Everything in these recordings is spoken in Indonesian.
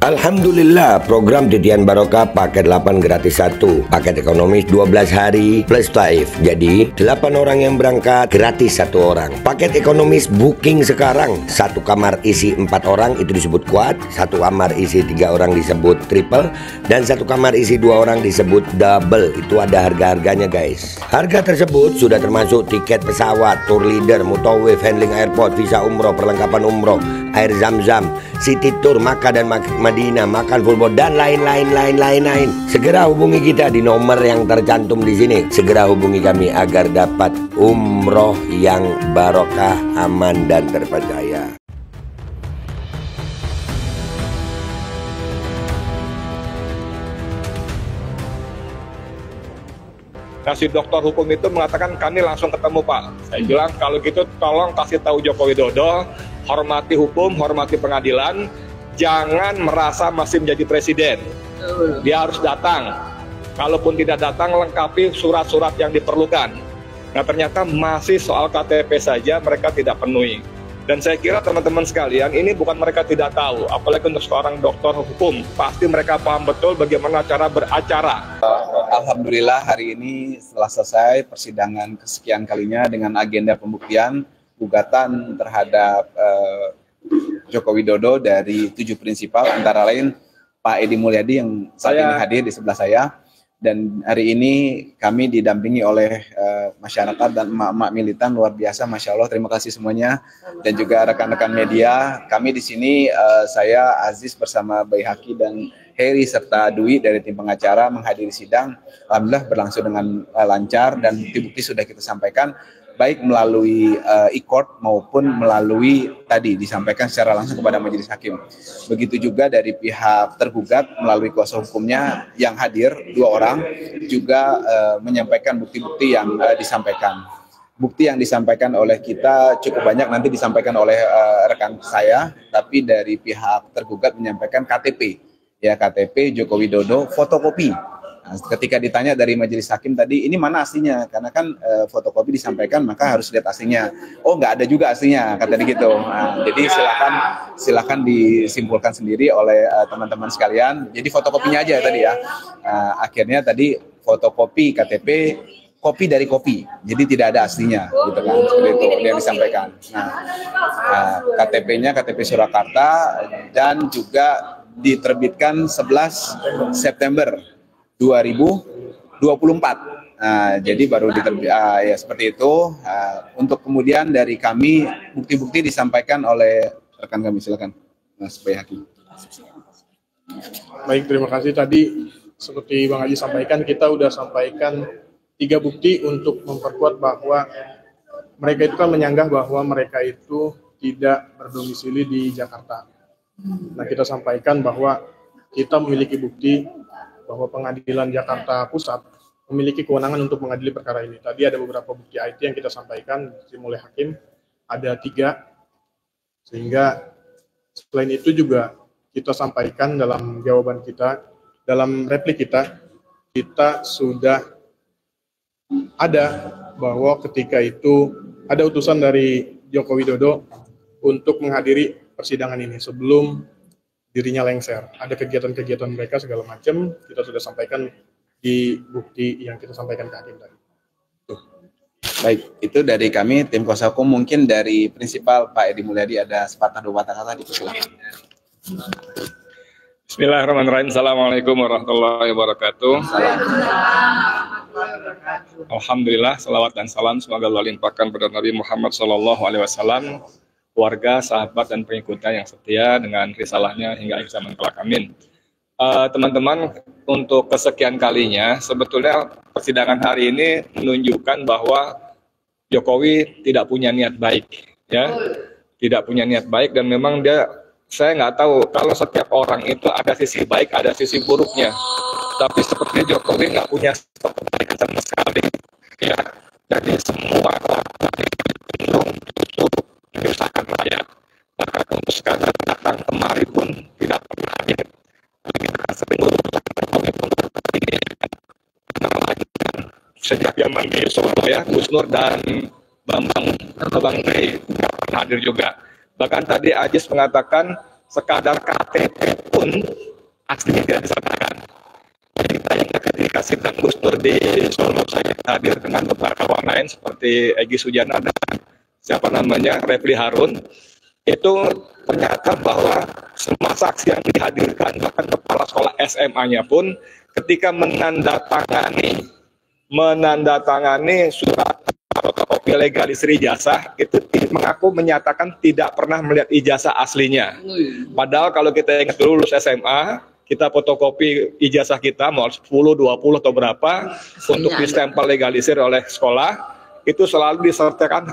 Alhamdulillah, program Titian Barokah paket 8 gratis 1, paket ekonomis 12 hari plus taif. Jadi 8 orang yang berangkat gratis 1 orang. Paket ekonomis booking sekarang, 1 kamar isi 4 orang itu disebut quad, 1 kamar isi 3 orang disebut triple, dan 1 kamar isi 2 orang disebut double. Itu ada harga-harganya guys. Harga tersebut sudah termasuk tiket pesawat, tour leader, mutawif, handling airport, visa umroh, perlengkapan umroh, air zam-zam, city tour, Makkah dan Madinah, makan full board, dan lain-lain. Segera hubungi kita di nomor yang tercantum di sini. Segera hubungi kami agar dapat umroh yang barokah, aman dan terpercaya. Si dokter hukum itu mengatakan kami langsung ketemu Pak. Saya bilang kalau gitu tolong kasih tahu Joko Widodo, hormati hukum, hormati pengadilan, jangan merasa masih menjadi presiden. Dia harus datang. Kalaupun tidak datang, lengkapi surat-surat yang diperlukan. Nah ternyata masih soal KTP saja mereka tidak penuhi. Dan saya kira teman-teman sekalian, ini bukan mereka tidak tahu, apalagi untuk seorang dokter hukum, pasti mereka paham betul bagaimana cara beracara. Alhamdulillah hari ini setelah selesai persidangan kesekian kalinya dengan agenda pembuktian gugatan terhadap Joko Widodo dari 7 prinsipal, antara lain Pak Edi Mulyadi yang saat ini hadir di sebelah saya. Dan hari ini kami didampingi oleh masyarakat dan emak-emak militan luar biasa, Masya Allah, terima kasih semuanya. Dan juga rekan-rekan media, kami di sini, saya Aziz bersama Baihaqi dan Heri serta Dwi dari tim pengacara menghadiri sidang. Alhamdulillah berlangsung dengan lancar dan bukti-bukti sudah kita sampaikan, baik melalui e-court maupun melalui tadi disampaikan secara langsung kepada majelis hakim. Begitu juga dari pihak tergugat melalui kuasa hukumnya yang hadir 2 orang juga menyampaikan bukti-bukti yang disampaikan. Bukti yang disampaikan oleh kita cukup banyak, nanti disampaikan oleh rekan saya, tapi dari pihak tergugat menyampaikan KTP, ya KTP Joko Widodo fotokopi. Nah, ketika ditanya dari majelis hakim tadi, ini mana aslinya? Karena kan fotokopi disampaikan, maka harus lihat aslinya. Oh, nggak ada juga aslinya, kata dia gitu. Nah, jadi silakan disimpulkan sendiri oleh teman-teman sekalian. Jadi fotokopinya aja tadi ya. Akhirnya tadi fotokopi KTP, kopi dari kopi. Jadi tidak ada aslinya, gitu kan? Seperti itu yang disampaikan. Nah, KTP-nya KTP Surakarta dan juga diterbitkan 11 September 2024. Nah, jadi baru ya seperti itu. Untuk kemudian dari kami bukti-bukti disampaikan oleh rekan kami, silakan Mas Baihaqi. Baik, terima kasih. Tadi seperti Bang Haji sampaikan, kita udah sampaikan 3 bukti untuk memperkuat bahwa mereka itu kan menyanggah bahwa mereka itu tidak berdomisili di Jakarta. Nah, kita sampaikan bahwa kita memiliki bukti bahwa pengadilan Jakarta Pusat memiliki kewenangan untuk mengadili perkara ini. Tadi ada beberapa bukti IT yang kita sampaikan oleh hakim, ada 3, sehingga selain itu juga kita sampaikan dalam jawaban kita, dalam replik kita sudah ada bahwa ketika itu ada utusan dari Joko Widodo untuk menghadiri persidangan ini sebelum dirinya lengser. Ada kegiatan-kegiatan mereka segala macam, kita sudah sampaikan di bukti yang kita sampaikan ke hakim tadi. Baik, itu dari kami tim kuasa hukum. Mungkin dari prinsipal Pak Edi Mulyadi ada sepatah 2 patah kata, dipersilakan. Bismillahirrahmanirrahim. Assalamualaikum warahmatullahi wabarakatuh. Alhamdulillah, salawat dan salam semoga Allah limpahkan pada Nabi Muhammad SAW, keluarga, sahabat, dan pengikutnya yang setia dengan risalahnya hingga akhir zaman kelak. Amin. Teman-teman, untuk kesekian kalinya, sebetulnya persidangan hari ini menunjukkan bahwa Jokowi tidak punya niat baik, ya, tidak punya niat baik, dan memang saya nggak tahu kalau setiap orang itu ada sisi baik, ada sisi buruknya, tapi seperti Jokowi nggak punya kebaikan sama sekali, ya. Jadi semua kelakuan itu menyusahkan rakyat. Bahkan untuk sekarang datang kemari pun tidak pernah hadir. Kita sering sejak zaman di Solo, ya, Gus Nur dan Bang Rey tidak pernah hadir juga. Bahkan tadi Ajis mengatakan sekadar KTP pun aslinya tidak disertakan. Jadi kita ingat ketika sidang Gus Dur di Solo, saya hadir dengan beberapa kawan lain seperti Egy Sujana dan siapa namanya Refli Harun, itu ternyata bahwa semua saksi yang dihadirkan, bahkan kepala sekolah SMA-nya pun ketika menandatangani surat fotokopi legalisir ijazah itu mengaku menyatakan tidak pernah melihat ijazah aslinya. Padahal kalau kita ingat dulu lulus SMA, kita fotokopi ijazah kita mau 10, 20 atau berapa untuk distempel legalisir oleh sekolah, itu selalu disertakan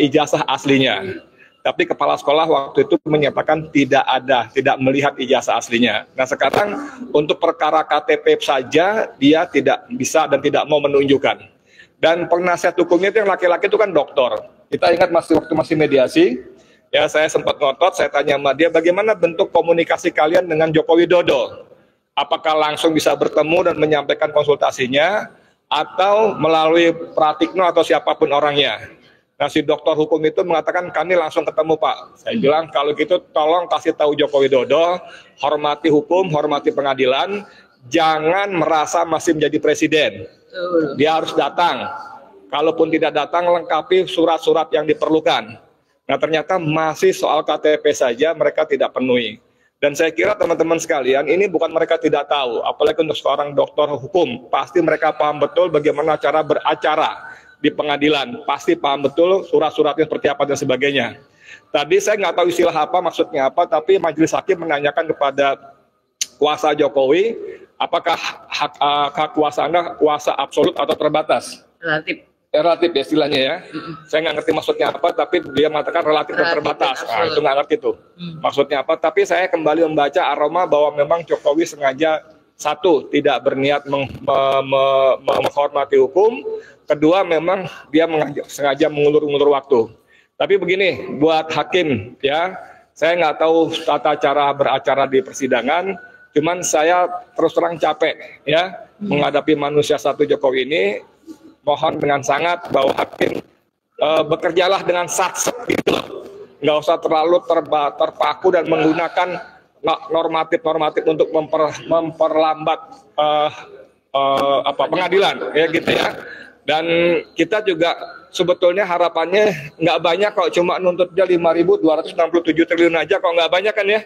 ijazah aslinya. Tapi kepala sekolah waktu itu menyatakan tidak melihat ijazah aslinya. Nah sekarang untuk perkara KTP saja dia tidak bisa dan tidak mau menunjukkan. Dan penasihat hukumnya itu yang laki-laki itu kan doktor. Kita ingat waktu masih mediasi, ya saya sempat ngotot, saya tanya sama dia bagaimana bentuk komunikasi kalian dengan Joko Widodo. Apakah langsung bisa bertemu dan menyampaikan konsultasinya, atau melalui Pratikno atau siapapun orangnya. Nah, si dokter hukum itu mengatakan kami langsung ketemu Pak. Saya bilang kalau gitu tolong kasih tahu Joko Widodo, hormati hukum, hormati pengadilan, jangan merasa masih menjadi presiden. Dia harus datang. Kalaupun tidak datang, lengkapi surat-surat yang diperlukan. Nah, ternyata masih soal KTP saja mereka tidak penuhi. Dan saya kira teman-teman sekalian, ini bukan mereka tidak tahu, apalagi untuk seorang dokter hukum, pasti mereka paham betul bagaimana cara beracara di pengadilan, pasti paham betul surat-suratnya seperti apa dan sebagainya. Tadi saya nggak tahu istilah apa, maksudnya apa, tapi majelis hakim menanyakan kepada kuasa Jokowi, apakah hak kuasa Anda kuasa absolut atau terbatas? Relatif ya istilahnya ya. Saya nggak ngerti maksudnya apa, tapi dia mengatakan relatif dan terbatas. Nah, itu nggak ngerti tuh maksudnya apa. Tapi saya kembali membaca aroma bahwa memang Jokowi sengaja, satu, tidak berniat menghormati hukum. Kedua, memang dia sengaja mengulur-ulur waktu. Tapi begini, buat hakim ya, saya nggak tahu tata cara beracara di persidangan, cuman saya terus terang capek ya menghadapi manusia satu Jokowi ini. Mohon dengan sangat bahwa hakim bekerjalah dengan satset gitu, nggak usah terlalu terpaku dan menggunakan normatif untuk memperlambat pengadilan ya gitu ya. Dan kita juga sebetulnya harapannya nggak banyak kok, cuma nuntut dia 5.267 triliun aja kok, nggak banyak kan ya?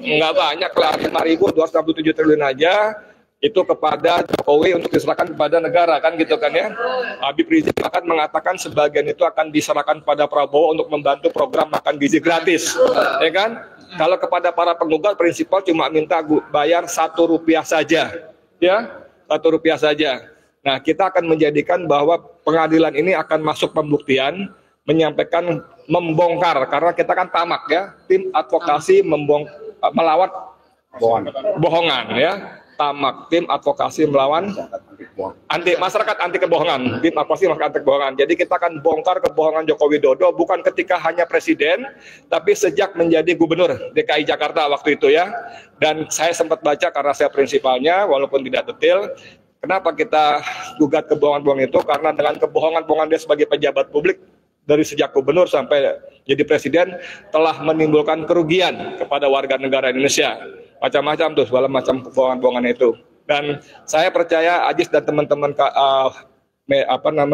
Nggak banyak lah, 5.267 triliun aja itu kepada Jokowi untuk diserahkan kepada negara kan gitu kan ya. Habib Rizik akan mengatakan sebagian itu akan diserahkan pada Prabowo untuk membantu program makan gizi gratis, ya kan? Kalau kepada para penggugat prinsipal cuma minta bayar Rp1 saja, ya Rp1 saja. Nah, kita akan menjadikan bahwa pengadilan ini akan masuk pembuktian, menyampaikan, membongkar, karena kita kan tamak ya, tim advokasi melawan bohongan ya, tamak, tim advokasi melawan masyarakat anti kebohongan, tim advokasi masyarakat anti kebohongan. Jadi kita akan bongkar kebohongan Joko Widodo bukan ketika hanya presiden, tapi sejak menjadi gubernur DKI Jakarta waktu itu ya. Dan saya sempat baca karena saya prinsipalnya, walaupun tidak detail. Kenapa kita gugat kebohongan-bohongan itu? Karena dengan kebohongan-bohongan dia sebagai pejabat publik dari sejak gubernur sampai jadi presiden telah menimbulkan kerugian kepada warga negara Indonesia. Macam-macam tuh, segala macam kebohongan-bohongan itu. Dan saya percaya Ajis dan teman-teman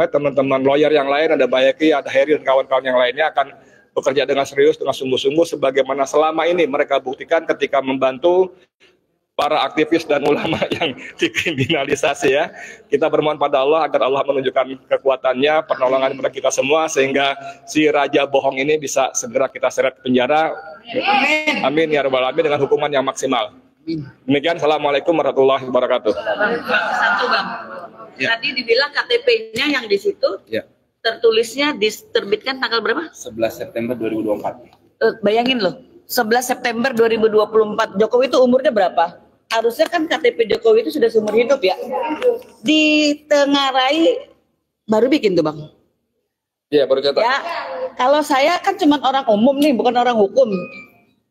teman-teman lawyer yang lain, ada Bayaki, ada Heri dan kawan-kawan yang lainnya akan bekerja dengan serius, dengan sungguh-sungguh sebagaimana selama ini mereka buktikan ketika membantu para aktivis dan ulama yang dikriminalisasi ya. Kita bermohon pada Allah agar Allah menunjukkan kekuatannya, pertolongan kepada kita semua sehingga si raja bohong ini bisa segera kita seret ke penjara. Amin ya rabbal alamin dengan hukuman yang maksimal. Demikian, assalamualaikum warahmatullahi wabarakatuh. Satu Bang, ya. Tadi dibilang KTP-nya yang di situ ya, tertulisnya diterbitkan tanggal berapa? 11 September 2024. Bayangin loh, 11 September 2024, Jokowi itu umurnya berapa? Harusnya kan KTP Jokowi itu sudah seumur hidup ya. Ditengarai baru bikin tuh Bang. Iya, baru cetak. Ya, kalau saya kan cuma orang umum nih, bukan orang hukum.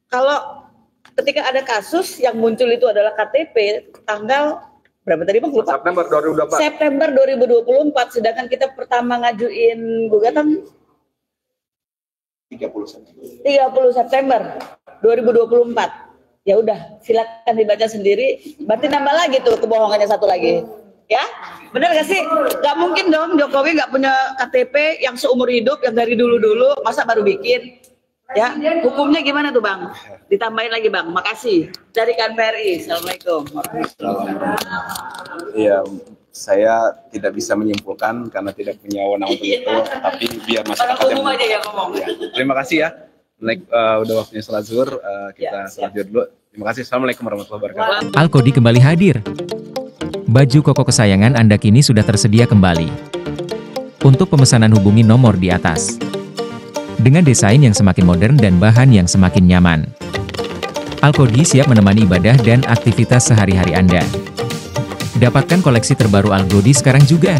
Kalau ketika ada kasus yang muncul itu adalah KTP tanggal berapa tadi Bang? Lupa. September 2024. September 2024, sedangkan kita pertama ngajuin gugatan 30 September. 30 September 2024. Ya udah, silakan dibaca sendiri. Berarti nambah lagi tuh kebohongannya satu lagi. Ya, benar gak sih? Gak mungkin dong Jokowi gak punya KTP yang seumur hidup, yang dari dulu-dulu, masa baru bikin? Ya, hukumnya gimana tuh Bang? Ditambahin lagi Bang, makasih. Dari KNPRI, Assalamualaikum. Iya, saya tidak bisa menyimpulkan karena tidak punya wewenang untuk itu, tapi biar masyarakat yang umum aja yang ngomong. Ya. Terima kasih ya. Udah waktunya sholat zuhur, kita sholat zuhur dulu. Terima kasih. Assalamualaikum warahmatullahi wabarakatuh. Alkodi kembali hadir. Baju koko kesayangan Anda kini sudah tersedia kembali. Untuk pemesanan hubungi nomor di atas. Dengan desain yang semakin modern dan bahan yang semakin nyaman. Alkodi siap menemani ibadah dan aktivitas sehari-hari Anda. Dapatkan koleksi terbaru Alkodi sekarang juga.